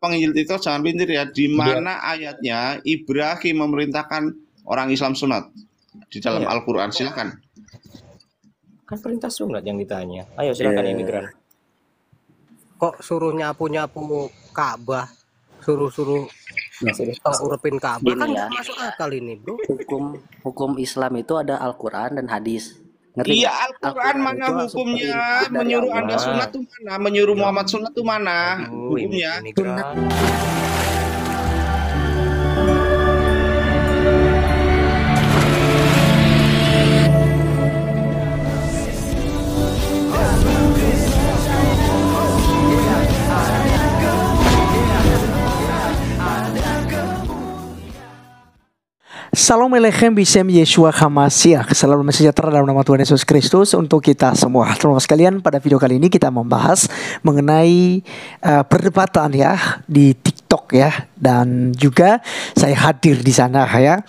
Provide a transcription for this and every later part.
penginjil TikTok jangan pintar ya. Di mana ayatnya Ibrahim memerintahkan orang Islam sunat di dalam Al-Quran? Silakan. Kan perintah sunat yang ditanya. Ayo silakan imigran. Kok suruh nyapu Ka'bah, suruh urupin Ka'bah, kan nggak masuk akal ini, bro. Hukum Islam itu ada Al-Quran dan hadis. Ngerti? Iya, Al-Quran mana hukumnya? Menyuruh Anda sunat tuh mana? Menyuruh Muhammad sunat tuh mana? Hukumnya? Salam Aleikum Bisem Yeshua HaMashiach. Salam sejahtera dalam nama Tuhan Yesus Kristus untuk kita semua. Teman-teman sekalian, pada video kali ini kita membahas mengenai perdebatan ya di TikTok ya, dan juga saya hadir di sana ya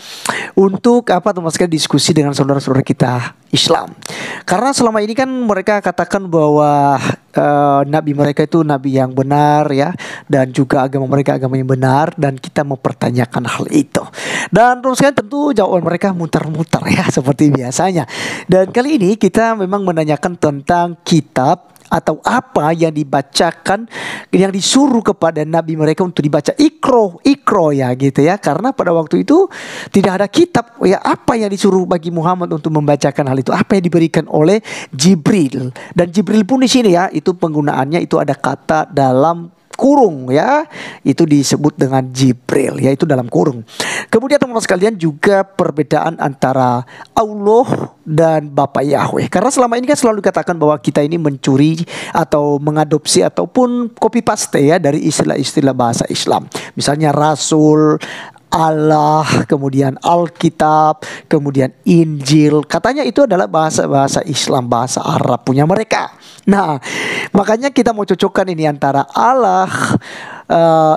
untuk teman-teman sekalian diskusi dengan saudara-saudara kita Islam. Karena selama ini kan mereka katakan bahwa nabi mereka itu nabi yang benar ya, dan juga agama mereka agama yang benar, dan kita mempertanyakan hal itu. Dan terus kan tentu jawaban mereka muter-muter ya seperti biasanya. Dan kali ini kita memang menanyakan tentang kitab atau apa yang dibacakan, yang disuruh kepada nabi mereka untuk dibaca, ikro ya gitu ya. Karena pada waktu itu tidak ada kitab ya, apa yang disuruh bagi Muhammad untuk membacakan hal itu, apa yang diberikan oleh Jibril. Dan Jibril pun di sini ya, itu penggunaannya itu ada kata dalam kurung ya, itu disebut dengan Jibril ya, itu dalam kurung. Kemudian teman-teman sekalian juga perbedaan antara Allah dan Bapa Yahweh, karena selama ini kan selalu dikatakan bahwa kita ini mencuri atau mengadopsi ataupun copy paste ya dari istilah-istilah bahasa Islam, misalnya Rasul, Allah, kemudian Alkitab, kemudian Injil. Katanya itu adalah bahasa-bahasa Islam, bahasa Arab punya mereka. Nah, makanya kita mau cocokkan ini antara Allah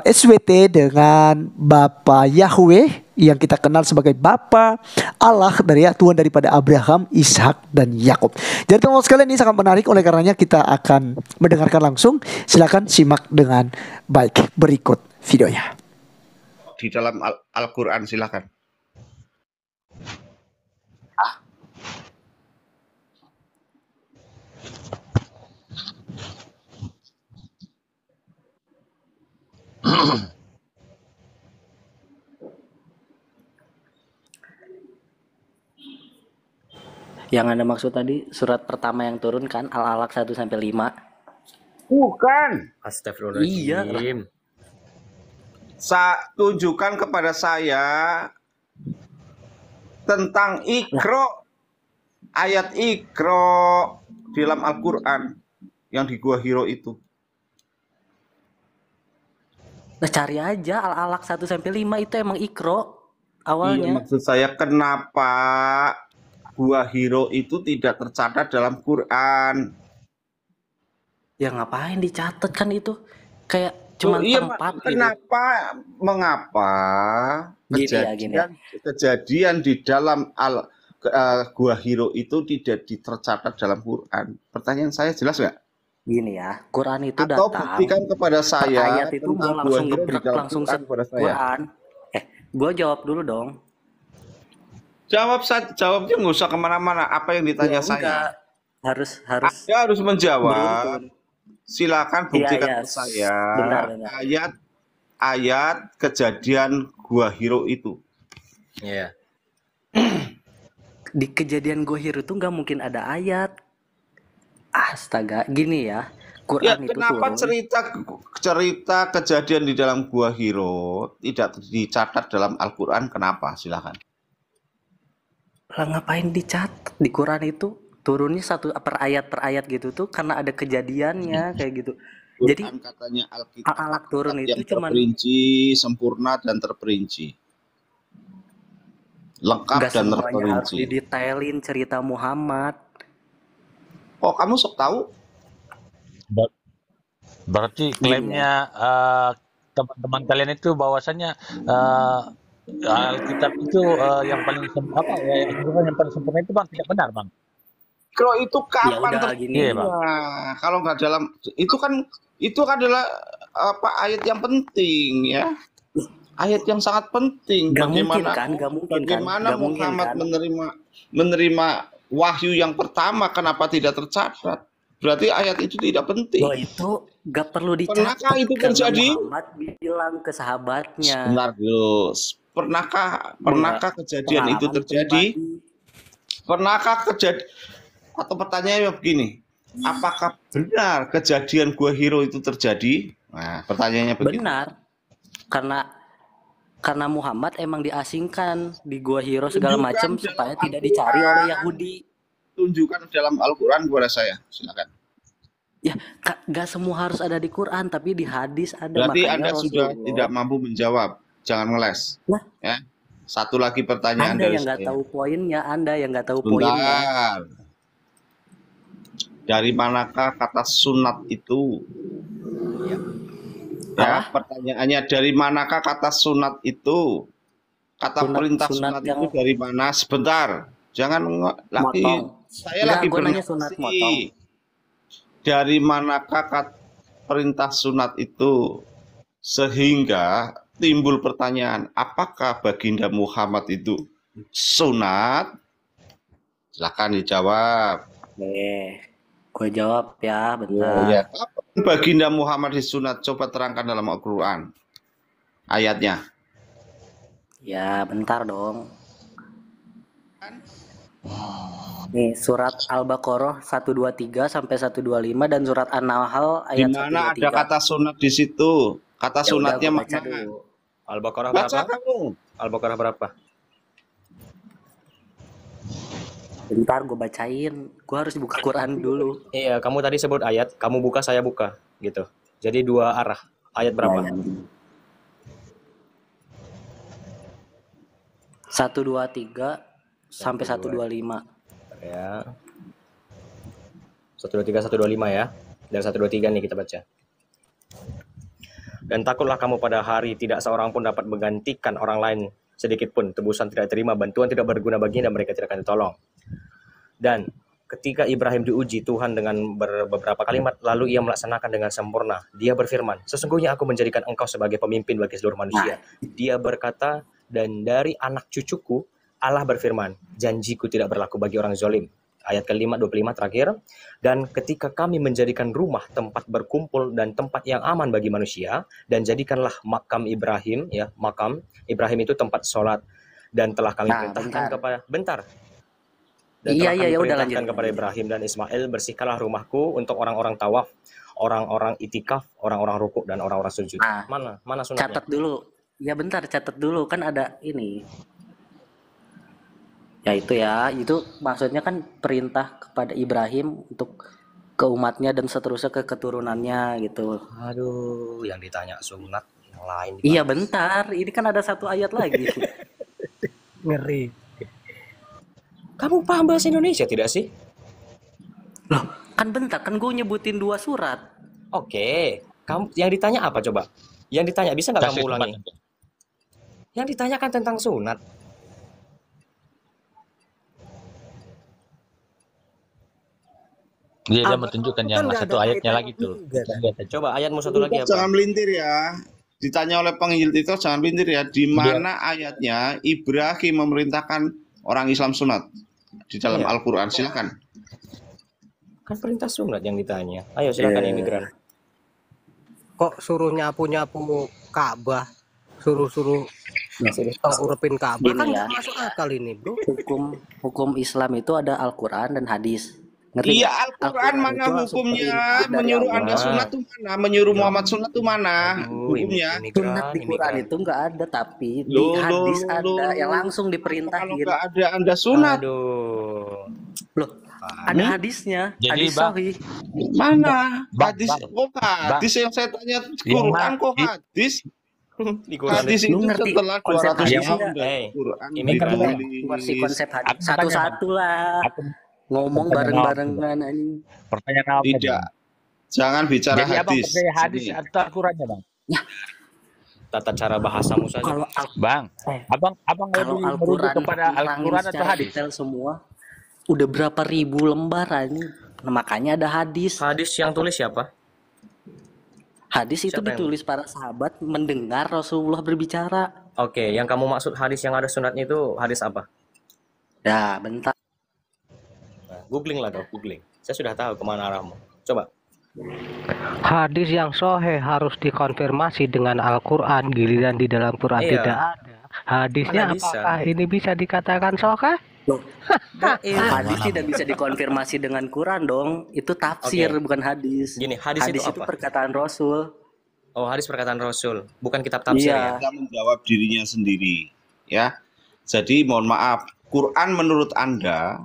SWT dengan Bapa Yahweh yang kita kenal sebagai Bapa Allah dari Tuhan daripada Abraham, Ishak dan Yakub. Jadi teman-teman sekalian, ini sangat menarik, oleh karenanya kita akan mendengarkan langsung. Silakan simak dengan baik berikut videonya. Di dalam Al-Quran, silakan. Yang Anda maksud tadi surat pertama yang turun kan, Al-Alaq 1-5? Bukan. Astagfirullahaladzim. Tunjukkan kepada saya tentang ikro, ayat ikro di dalam Al-Quran yang di Gua Hiro itu. Nah, cari aja Al-Alaq 1-5 itu emang ikro awalnya. Iya, maksud saya kenapa Gua Hiro itu tidak tercatat dalam Quran? Ya ngapain dicatat kan itu, kayak cuman tempat mengapa kejadian di dalam Gua Hiro itu tidak dicatat dalam Quran? Pertanyaan saya jelas nggak? Gini ya, Quran itu atau datang, buktikan kepada saya ayat itu gue langsung gebrek langsung kepada Quran. Gue jawab dulu dong. Jawabnya nggak usah kemana-mana. Apa yang ditanya saya? Harus menjawab. Silakan buktikan ke saya ayat kejadian Gua Hiro itu. Iya. Di kejadian Gua Hiro itu nggak mungkin ada ayat. Astaga, gini ya. Quran itu kenapa cerita kejadian di dalam Gua Hiro tidak dicatat dalam Al-Quran? Kenapa? Silakan. Lah ngapain dicatat di Quran itu? Turunnya satu per ayat gitu tuh karena ada kejadiannya kayak gitu. Quran, jadi katanya Alkitab Al-Alaq turun itu cuman terperinci, sempurna dan terperinci, lengkap dan terperinci. Harus didetailin cerita Muhammad. Oh, kamu sok tahu? Berarti klaimnya teman-teman kalian itu bahwasannya Alkitab itu yang paling yang paling sempurna itu Bang, tidak benar Bang? Kalau itu kapan terjadinya? Kalau nggak dalam itu kan adalah ayat yang penting ya. Ayat yang sangat penting. Bagaimana Muhammad menerima wahyu yang pertama, kenapa tidak tercatat? Berarti ayat itu tidak penting. Itu gak perlu dicatat. Pernahkah itu terjadi? Muhammad bilang ke sahabatnya. Benar, Gus. Pernahkah kejadian itu terjadi? Pernahkah kejadian? Atau pertanyaannya begini, apakah benar kejadian Gua Hiro itu terjadi? Nah, pertanyaannya begini. Benar. Karena Muhammad emang diasingkan di Gua Hiro segala macam supaya tidak dicari oleh Yahudi. Tunjukkan dalam Al-Quran kepada saya, silakan. Ya, gak semua harus ada di Quran, tapi di hadis ada. Berarti Anda sudah tidak mampu menjawab, jangan ngeles. Nah, ya. Satu lagi pertanyaan Anda dari yang nggak tahu poinnya, Anda yang nggak tahu Bentar. poinnya. Dari manakah kata sunat itu? Ya, pertanyaannya dari manakah kata sunat itu? Kata perintah sunat itu dari mana? Sebentar, jangan lagi. Saya lagi bernasih. Dari manakah kata perintah sunat itu? Sehingga timbul pertanyaan, apakah baginda Muhammad itu sunat? Silakan dijawab. Gue jawab ya, bentar. Ya. Kapan baginda Muhammad disunat? Coba terangkan dalam Al-Quran ayatnya. Ya, bentar dong. Nih, surat Al-Baqarah 123 sampai 125 dan surat An-Nahl ayat 123. Di mana ada kata sunat di situ? Kata ya sunatnya mana? Al-Baqarah berapa? Al-Baqarah berapa? Bentar gue bacain. Gue harus buka Quran dulu. Iya, kamu tadi sebut ayat, kamu buka, saya buka, gitu. Jadi dua arah. Ayat berapa? 123 sampai 125. Ya. 123 125 ya. Dan 123 nih kita baca. Dan takutlah kamu pada hari tidak seorang pun dapat menggantikan orang lain sedikit pun, tebusan tidak terima, bantuan tidak berguna baginya, dan mereka tidak akan ditolong. Dan ketika Ibrahim diuji Tuhan dengan beberapa kalimat, lalu ia melaksanakan dengan sempurna. Dia berfirman, sesungguhnya aku menjadikan engkau sebagai pemimpin bagi seluruh manusia. Dia berkata, dan dari anak cucuku, Allah berfirman, janjiku tidak berlaku bagi orang zalim. Ayat ke-25 terakhir. Dan ketika kami menjadikan rumah tempat berkumpul dan tempat yang aman bagi manusia, dan jadikanlah makam Ibrahim, ya, makam Ibrahim itu tempat sholat, dan telah kami perintahkan kepada kepada Ibrahim dan Ismail, bersihkanlah rumahku untuk orang-orang tawaf, orang-orang itikaf, orang-orang rukuk, dan orang-orang sujud. Mana sunatnya? Catat dulu. Ya bentar, catat dulu, kan ada ini. Ya itu maksudnya kan perintah kepada Ibrahim untuk ke umatnya dan seterusnya ke keturunannya gitu. Aduh, yang ditanya sunat, yang lain. Iya bentar, ini kan ada satu ayat lagi. Ngeri. Kamu paham bahasa Indonesia tidak sih? Loh, kan bentar, kan gue nyebutin 2 surat. Oke, kamu yang ditanya apa coba? Yang ditanya bisa nggak kamu ulangi? Yang ditanyakan tentang sunat. Dia menunjukkan yang satu ayatnya lagi tuh. Coba ayatmu satu lagi apa? Jangan melintir ya. Ditanya oleh penginjil itu jangan melintir ya. Di mana ayatnya Ibrahim memerintahkan orang Islam sunat di dalam Al-Quran? Silakan. Kan perintah sunat yang ditanya. Ayo silakan imigran. Kok suruh nyapu Ka'bah, suruh urepin Ka'bah, kan ya. masuk akal ini, bro. Hukum Islam itu ada Al-Quran dan hadis. Ngerti Iya, Al-Quran mana hukumnya? Menyuruh Anda sunat tuh mana? Menyuruh Muhammad sunat tuh mana? Hukumnya? Sunat di Quran itu nggak ada, tapi di hadis ada yang langsung diperintahin. Kalau nggak ada Anda sunat. Loh, ada hadisnya. Jadi, hadis sahih. Mana? Hadis yang saya tanya Quran kok hadis? Di Quran hadis itu setelah 200 tahun Quran. Konsep hadis satu-satu lah. Ngomong bareng-barengan anjing. Pertanyaan apa? Tidak. Jangan bicara jadi hadis. Jadi hadis atau Al-Qur'annya, Bang? Ya. Tata cara bahasamu saja. Kalau Bang, abang kalau Al-Qur'an kepada Al-Qur'an atau hadis? Detail semua. Udah berapa ribu lembaran. Nah, makanya ada hadis. Hadis yang tulis siapa? Hadis itu Siapa yang- ditulis para sahabat mendengar Rasulullah berbicara. Oke, yang kamu maksud hadis yang ada sunatnya itu hadis apa? Ya, bentar. Nah, googling lah dong, googling. Saya sudah tahu kemana arahmu. Coba. Hadis yang sahih harus dikonfirmasi dengan Al-Quran, giliran di dalam Quran Iya. tidak ada. Hadisnya Mana bisa? apakah ini bisa dikatakan sahih? Loh, Iya. hadis tidak bisa dikonfirmasi dengan Quran dong. Itu tafsir, Oke. bukan hadis. Gini, hadis itu apa? perkataan Rasul. Oh, hadis perkataan Rasul, bukan kitab tafsir ya. Iya. Dia menjawab dirinya sendiri, ya. Jadi mohon maaf, Quran menurut Anda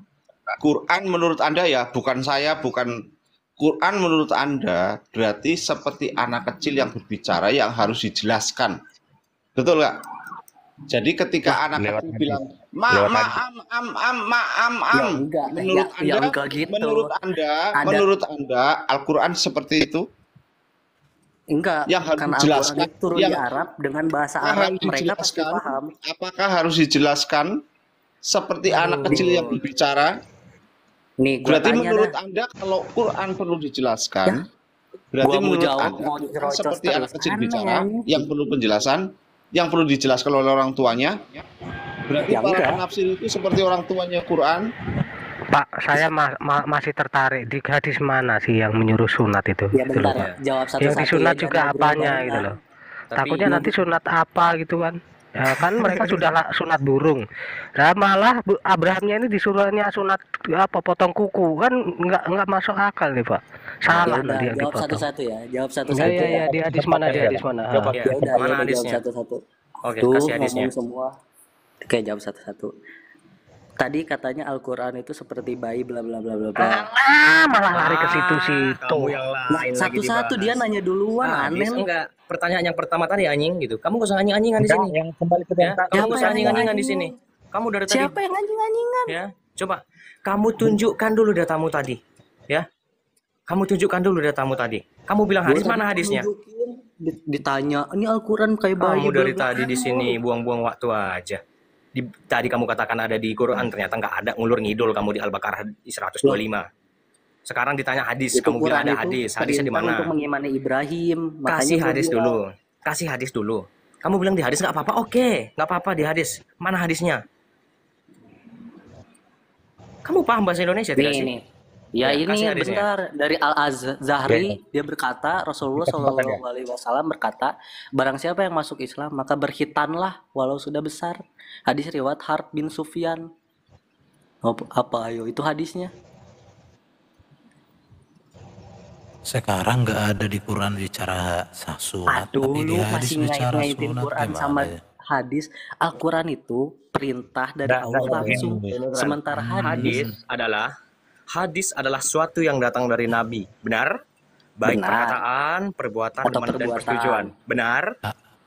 ya, bukan saya, bukan Quran menurut Anda berarti seperti anak kecil yang berbicara yang harus dijelaskan. Betul nggak? Jadi ketika anak lewat kecil hadis. bilang Lewat Ya enggak, menurut ya Anda, enggak gitu. menurut Anda Al-Quran seperti itu? Enggak, Yang harus karena dijelaskan, Al-Quran itu turun yang- di Arab dengan bahasa Apakah Arab, harus mereka pasti dijelaskan? paham. Apakah harus dijelaskan seperti anak kecil yang berbicara? Nih, gua Berarti tanya menurut dah. Anda kalau Quran perlu dijelaskan, berarti Gua mau menurut jawab, Anda mau nyerocos seperti terus. anak kecil Aneh, bicara aneh. yang perlu penjelasan, yang perlu dijelaskan oleh orang tuanya. Berarti Ya para enggak. penafsir itu seperti orang tuanya Quran. Pak, saya masih tertarik di hadis mana sih yang menyuruh sunat itu? Ya Gitu bentar, loh. Ya. jawab Yang satu-satu. disunat ya, juga jangan apanya ngobrol gitu bareng. loh. Tapi Takutnya nanti sunat apa gitu kan. Ya, kan mereka sudah sunat burung. Nah, malah Abrahamnya ini disuruhnya sunat apa potong kuku kan nggak masuk akal nih Pak. Ya Salah udah, dia yang jawab dipotong. satu-satu ya. Jawab Iya satu-satu. iya iya, di hadis mana, di hadis mana? Coba. Ya, Ya udah, mana ya udah, jawab hadisnya? satu-satu. Oke, Tuh, kasih hadisnya. ngomong semua. Oke, jawab satu-satu. Tadi katanya Al-Quran itu seperti bayi bla bla bla bla bla. Malah lari ke situ-situ. Kamu yang Nah, lain lagi satu-satu dibahas. dia nanya duluan, aneh Hadis lu. enggak. Pertanyaan yang pertama tadi anjing gitu. Kamu gak usah anjing-anjingan di Enggak, sini. yang kembali ke Ya, tentang kamu Siapa gak usah yang anjing-anjingan di anjing? sini. Kamu dari tadi Siapa yang anjing-anjingan? ya. Coba kamu tunjukkan dulu datamu tadi. Ya. Kamu tunjukkan dulu datamu tadi. Kamu bilang hadis Gua mana tadi hadisnya? nunjukin, ditanya, ini Al-Quran kayak bayi. Kamu dari bla, bla, tadi di bla. sini buang-buang waktu aja. Tadi kamu katakan ada di Quran, ternyata nggak ada, ngulur ngidul kamu di Al-Baqarah di 125. Sekarang ditanya hadis, Itu kamu bilang Quran ada itu hadis. Hadisnya di perintah mana? untuk mengimani Ibrahim. Makanya Kasih gua hadis bilang, dulu. Kasih hadis dulu. Kamu bilang di hadis nggak apa-apa? Oke, nggak apa-apa di hadis. Mana hadisnya? Kamu paham bahasa Indonesia tidak sih? Nih. Ya, Ya, ini kasih hadisnya. bentar dari Al-Azhari dia berkata Rasulullah Shallallahu Alaihi Wasallam berkata barang siapa yang masuk Islam maka berkhitanlah walau sudah besar. Hadis riwayat Harb bin Sufyan. Apa ayo itu hadisnya? Sekarang nggak ada di Quran bicara sunat, Aduh, tapi di lu hadis masih bicara ngait-ngaitin sunat Quran gimana sama ya? hadis. Al-Quran itu perintah dari Nggak, Allah nggak, langsung. begini. Sementara hadis Hadis adalah suatu yang datang dari Nabi. Benar? Baik Benar. perkataan, perbuatan, Atau dan perbuatan. persetujuan. Benar?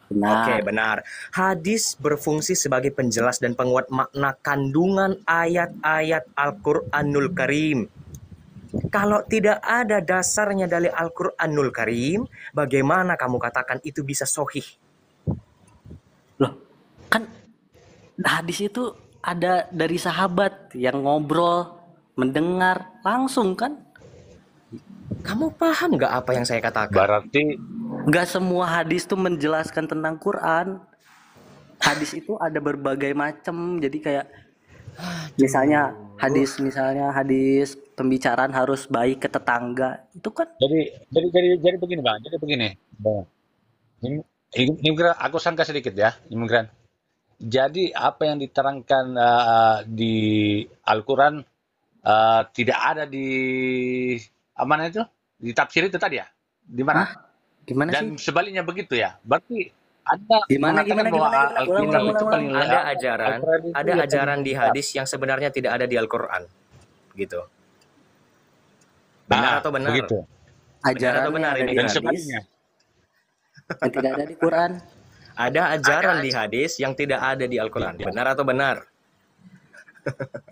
benar. Oke, benar. Hadis berfungsi sebagai penjelas dan penguat makna kandungan ayat-ayat Al-Qur'anul Karim. Kalau tidak ada dasarnya dari Al-Qur'anul Karim, bagaimana kamu katakan itu bisa sahih? Loh, kan hadis itu ada dari sahabat yang ngobrol, mendengar langsung kan? Kamu paham nggak apa yang saya katakan? Berarti Nggak semua hadis tuh menjelaskan tentang Quran. Hadis itu ada berbagai macam. Jadi kayak misalnya hadis pembicaraan harus baik ke tetangga. Itu kan jadi begini Bang. Jadi begini. Bang. Imigran, aku sangka sedikit ya, imigran. Jadi apa yang diterangkan di Al-Quran tidak ada di mana itu? Di tafsir itu tadi ya? Di mana? gimana Dan sih? sebaliknya begitu ya. Berarti Anda Gimana, mengatakan gimana, bahwa gimana? Al-Quran Ulang, itu paling Ada ajaran, Al-Quran itu ada ya ajaran di paling hadis yang sebenarnya tidak ada di Al-Qur'an. Gitu. Benar atau benar? Begitu. Ajaran atau benar yang ada ini? di Dan hadis sebaliknya. yang tidak ada di Quran. Ada ajaran di hadis yang tidak ada di Al-Qur'an. Benar atau benar?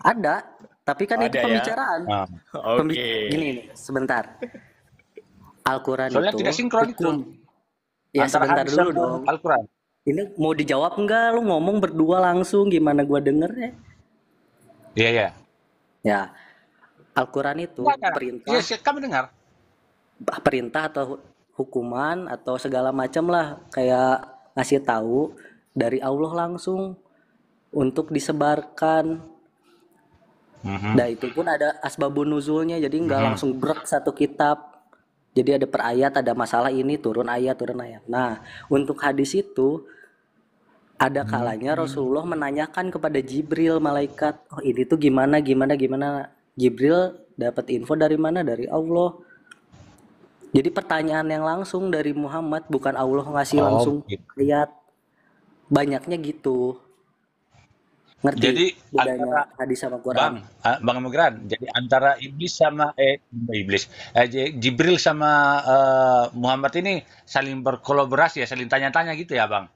Ada, tapi kan itu Ada ya? pembicaraan. Nah, Gini nih, sebentar. Al-Quran soalnya itu tidak sinkron itu. hukum. Ya Antara sebentar hadis dulu sama dong. Al-Quran. Ini mau dijawab enggak? Lu ngomong berdua langsung, gimana gua dengernya? Iya, iya. Ya, Al-Quran itu Enggak. perintah, Iya, kami dengar. perintah atau hukuman atau segala macam lah, kayak ngasih tahu dari Allah langsung untuk disebarkan. Nah itu pun ada asbabun nuzulnya, jadi nggak langsung brek satu kitab. Jadi ada per ayat, ada masalah ini turun ayat. Nah untuk hadis itu ada kalanya Rasulullah menanyakan kepada Jibril malaikat, oh ini tuh gimana. Jibril dapat info dari mana? Dari Allah. Jadi pertanyaan yang langsung dari Muhammad, bukan Allah ngasih langsung gitu. ayat. Banyaknya gitu. Ngerti Jadi bedanya antara hadis sama Quran? Bang Migran, jadi antara Jibril sama Muhammad ini saling berkolaborasi ya, saling tanya-tanya gitu ya, Bang?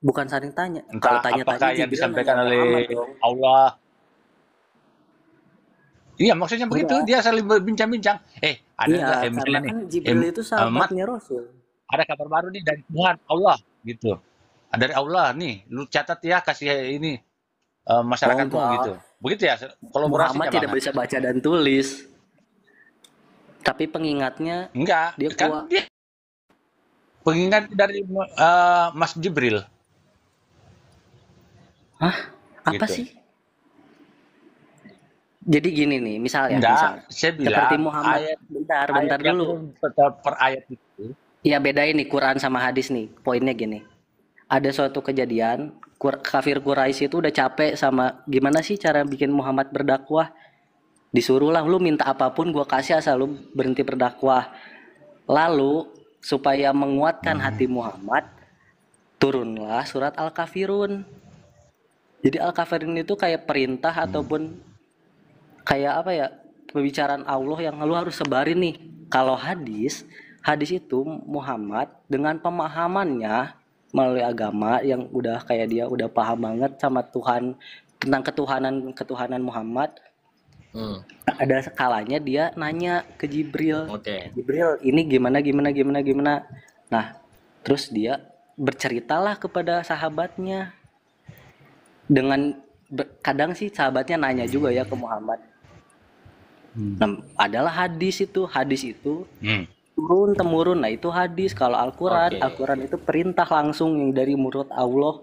Bukan saling tanya. Entah Kalau apakah tanya-tanya yang Jibril disampaikan nanya Muhammad oleh dong. Allah. Iya, maksudnya begitu. Enggak. Dia saling berbincang-bincang. Ada Iya, nggak karena misalnya nih, kan Jibril itu Mat, sahabatnya Rasul. ada kabar baru nih dari Tuhan Allah gitu. Dari Allah nih, lu catat ya, kasih ini masyarakatmu enggak. gitu. Begitu ya Muhammad kolaborasinya, Bang? tidak bisa baca dan tulis. Tapi pengingatnya Enggak, dia kan kuat. dia pengingat dari Mas Jibril Hah? Apa gitu. sih? Jadi gini nih, misal Enggak, saya seperti bilang Muhammad. Bentar ayat yang dulu. per ayat itu. Ya bedain nih Quran sama hadis nih. Poinnya gini. Ada suatu kejadian, kafir Quraisy itu udah capek sama gimana sih cara bikin Muhammad berdakwah. Disuruh lah, lu minta apapun gua kasih asal lu berhenti berdakwah. Lalu supaya menguatkan hati Muhammad, turunlah surat Al-Kafirun. Jadi Al-Kafirun itu kayak perintah ataupun kayak apa ya, pembicaraan Allah yang lu harus sebarin nih. Kalau hadis itu Muhammad dengan pemahamannya melalui agama yang udah kayak dia udah paham banget sama Tuhan, tentang ketuhanan Muhammad. Ada skalanya dia nanya ke Jibril. Jibril, ini gimana. Nah, terus dia berceritalah kepada sahabatnya. Kadang sih sahabatnya nanya juga ya ke Muhammad. Nah, adalah hadis itu turun temurun. Nah itu hadis. Kalau Al-Quran itu perintah langsung yang dari mulut Allah.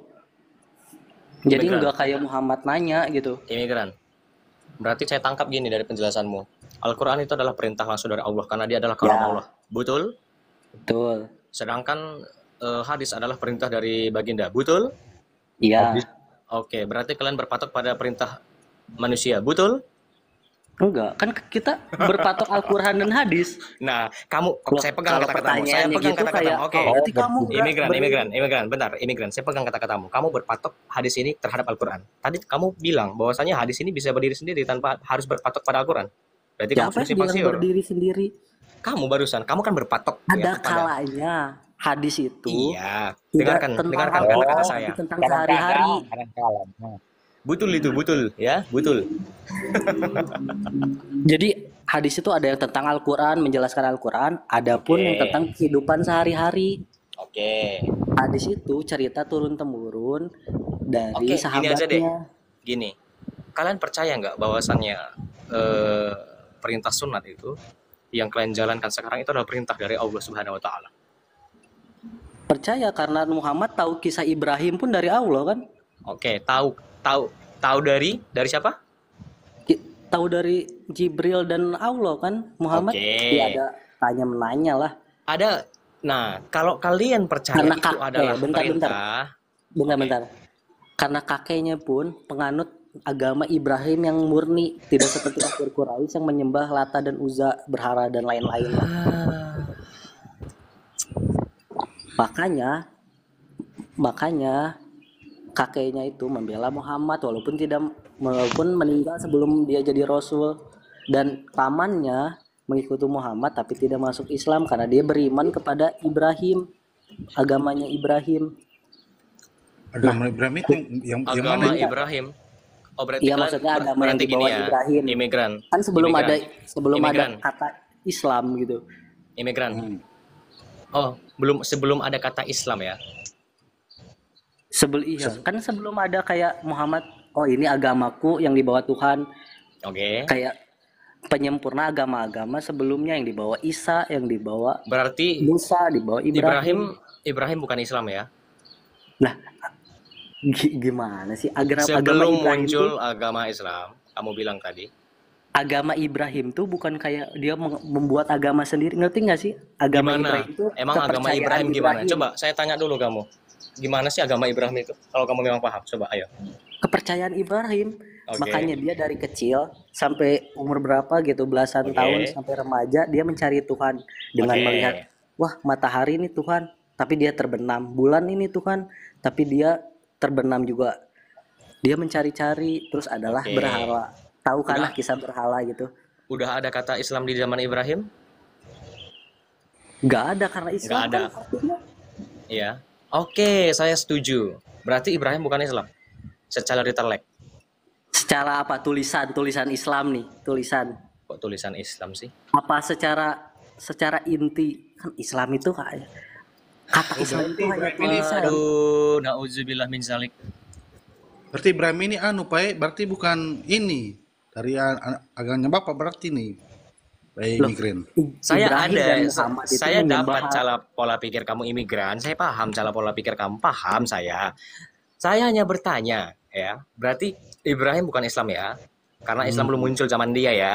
Jadi nggak kayak Muhammad nanya gitu. Imigran. Berarti saya tangkap gini dari penjelasanmu. Al-Quran itu adalah perintah langsung dari Allah karena dia adalah kalam Allah. Betul? Betul. Sedangkan hadis adalah perintah dari baginda. Betul? Iya. Oke, berarti kalian berpatok pada perintah manusia. Betul? Enggak, kan kita berpatok Al-Quran dan hadis. Nah, saya pegang kalau kata-katamu. Saya pertanyaannya pegang gitu kata-katamu. kayak, Oke. berarti kamu Imigran. Saya pegang kata-katamu. Kamu berpatok hadis ini terhadap Al-Quran. Tadi kamu bilang bahwasanya hadis ini bisa berdiri sendiri tanpa harus berpatok pada Al-Quran. Berarti kamu siapa sudah yang simpang bilang siur. berdiri sendiri? Kamu barusan, kamu kan berpatok. Ada kalanya hadis itu. Iya. tidak Dengarkan tentang kata-kata Allah, saya. tapi tentang sehari-hari. Kadang-kadang. Betul itu, betul. Ya, betul. Jadi hadis itu ada yang tentang Al-Quran, menjelaskan Al-Quran, adapun yang tentang kehidupan sehari-hari. Oke. Hadis itu cerita turun-temurun dari Oke, gini aja deh. sahabatnya. Gini, kalian percaya nggak bahwasannya perintah sunat itu yang kalian jalankan sekarang itu adalah perintah dari Allah Subhanahu Wa Taala? Percaya karena Muhammad tahu kisah Ibrahim pun dari Allah kan? Oke, tahu dari siapa? Tahu dari Jibril dan Allah kan? Muhammad dia ada tanya menanya lah. Ada. Nah, kalau kalian percaya Karena itu adalah perintah. Bentar. Karena kakeknya pun penganut agama Ibrahim yang murni, tidak seperti kafir Quraisy yang menyembah Lata dan Uzza, berhala dan lain-lain. Makanya kakeknya itu membela Muhammad walaupun meninggal sebelum dia jadi rasul, dan pamannya mengikuti Muhammad tapi tidak masuk Islam karena dia beriman kepada Ibrahim, agamanya Ibrahim. Agama Ibrahim itu yang Agama mana? Ibrahim. Oh, berarti Iya, maksudnya agama yang dibawa Ibrahim. Imigran. Kan sebelum Imigran. ada kata Islam gitu. Imigran. Oh, sebelum ada kata Islam ya. Kan sebelum ada kayak Muhammad, oh ini agamaku yang dibawa Tuhan. Oke. Kayak penyempurna agama-agama sebelumnya yang dibawa Isa, yang dibawa Berarti Musa, dibawa Ibrahim. Ibrahim bukan Islam ya? Lah, gimana sih agama Sebelum Ibrahim muncul tuh, agama Islam, kamu bilang tadi. agama Ibrahim tuh bukan kayak dia membuat agama sendiri, ngerti nggak sih? Agama Gimana? Ibrahim itu Emang agama kepercayaan Ibrahim gimana? Coba saya tanya dulu kamu. Gimana sih agama Ibrahim itu? Kalau kamu memang paham, coba ayo. Kepercayaan Ibrahim. Oke. Makanya dia dari kecil sampai umur berapa gitu, belasan Oke. tahun sampai remaja, dia mencari Tuhan dengan Oke. melihat, wah matahari ini Tuhan, tapi dia terbenam. Bulan ini Tuhan, tapi dia terbenam juga. Dia mencari-cari, terus adalah Oke. berhala. Tahu kan Udah. lah kisah berhala gitu? Udah ada kata Islam di zaman Ibrahim? Nggak ada, karena Islam Nggak ada. kan artinya Iya. Oke, saya setuju. Berarti Ibrahim bukan Islam. Secara ditelek. secara apa, tulisan Islam nih, tulisan. Kok tulisan Islam sih? Apa secara inti kan Islam itu kayak kata Islam itu hanya tulisan. Aduh, nauzubillah min zalik. Berarti Ibrahim ini berarti bukan ini dari agamanya Bapak berarti nih. Baik Loh, imigran. Saya Ibrahim dan ada, Muhammad itu saya menyembah dapat cara pola pikir kamu imigran. Saya paham cara pola pikir kamu, paham saya. Saya hanya bertanya, ya. Berarti Ibrahim bukan Islam ya? Karena Islam belum muncul zaman dia ya.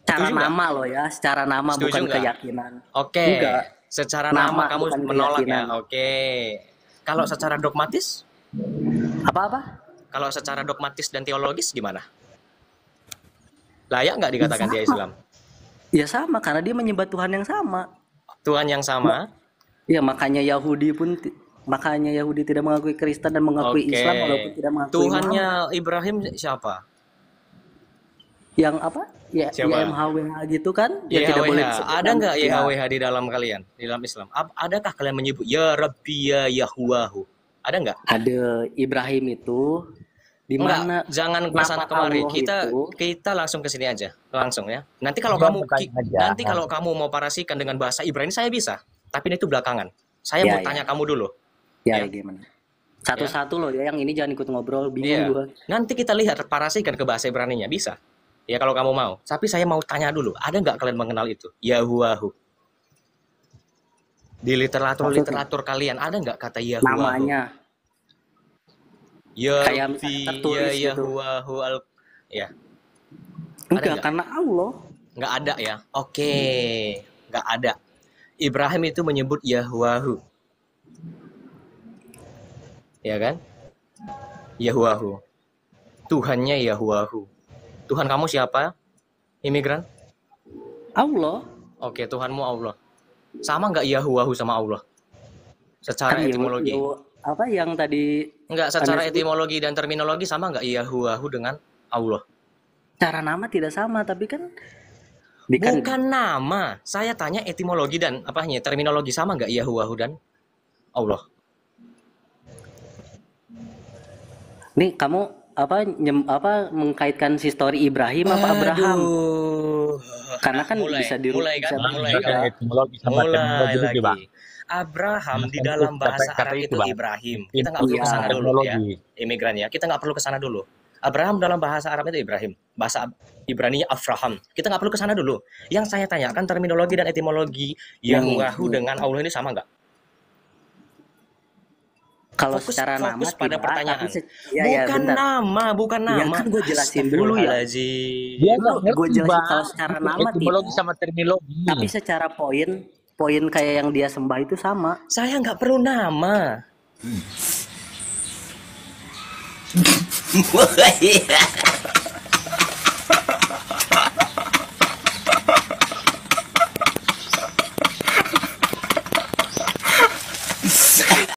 secara Setuju nggak? nama loh ya, secara nama Setuju bukan nggak? keyakinan. Oke. Enggak. Secara Nama, nama kamu bukan menolak ya. keyakinan. Oke. Kalau secara dogmatis? Apa-apa? Kalau secara dogmatis dan teologis gimana? Layak nggak dikatakan dia Islam? Ya sama, karena dia menyembah Tuhan yang sama. Tuhan yang sama? Ya makanya Yahudi tidak mengakui Kristen dan mengakui Oke. Islam walaupun tidak mengakui Tuhannya Muhammad. Ibrahim siapa? Yang apa? Ya, Siapa? YMHWH gitu kan? Yang tidak boleh YHWH. disebutkan. Ada nggak Ya. YHWH di dalam kalian? Di dalam Islam? Adakah kalian menyebut Ya Rabbi Ya Yahuwahu? Ada nggak? Ada Ibrahim itu di mana? Enggak, jangan ke nama sana kemari. Allah itu? Kita langsung ke sini aja, langsung ya. Nanti kalau Jangan kamu bertanya aja. nanti kalau kamu mau parasikan dengan bahasa Ibrani saya bisa, tapi itu belakangan. Saya Ya, mau ya. tanya kamu dulu. Ya, Ya. gimana? Satu-satu loh ya, yang ini jangan ikut ngobrol, bingung Iya. gua. Nanti kita lihat parasikan ke bahasa Ibraninya bisa. Ya kalau kamu mau. Tapi saya mau tanya dulu, ada nggak kalian mengenal itu? Yahuwahu. Di literatur kalian ada nggak kata Yahuwahu? Namanya Ya kayak Rabbi, misalnya ya tertulis gitu. Yahuwahu ya. Enggak, nggak? karena Allah. Nggak ada ya? Oke, nggak ada. Ibrahim itu menyebut Yahuwahu. Ya kan? Yahuwahu. Tuhannya Yahuwahu. Tuhan kamu siapa? Imigran? Allah. Oke, Tuhanmu Allah. Sama nggak Yahuwahu sama Allah? Secara Kan etimologi. apa yang tadi Enggak, secara Anda sebut? etimologi dan terminologi sama nggak Yahuwahu dengan Allah? Cara nama tidak sama, tapi kan Bukan nama. Saya tanya etimologi dan apanya? Terminologi sama nggak Yahuwahu dan Allah? Nih kamu mengkaitkan histori Ibrahim apa Abraham? Aduh. Karena kan bisa mulai kan? bisa Mulai juga. kan? Etimologi sama Mulai terminologi itu, Bang. lagi. Abraham di Kata- dalam bahasa kata Arab itu, itu Bang. Ibrahim. Kita nggak perlu Iya. kesana dulu ya, Terminologi. imigran ya. Kita nggak perlu kesana dulu. Abraham dalam bahasa Arab itu Ibrahim. Bahasa Ibraninya Avraham. Kita nggak perlu kesana dulu. Yang saya tanyakan terminologi dan etimologi Yahuwahu dengan Allah ini sama nggak? Kalau Fokus- secara nama fokus pada tidak, pertanyaan. tapi ya, bukan bentar. nama, bukan Ya nama. kan gue jelasin dulu ya. Astagfirullahaladzim. Dia Lu- nggak ngerti, gua jelasin Bang. kalau secara nama Etimologi tidak. sama terminologi. Tapi secara poin kayak yang dia sembah itu sama. Saya nggak perlu nama.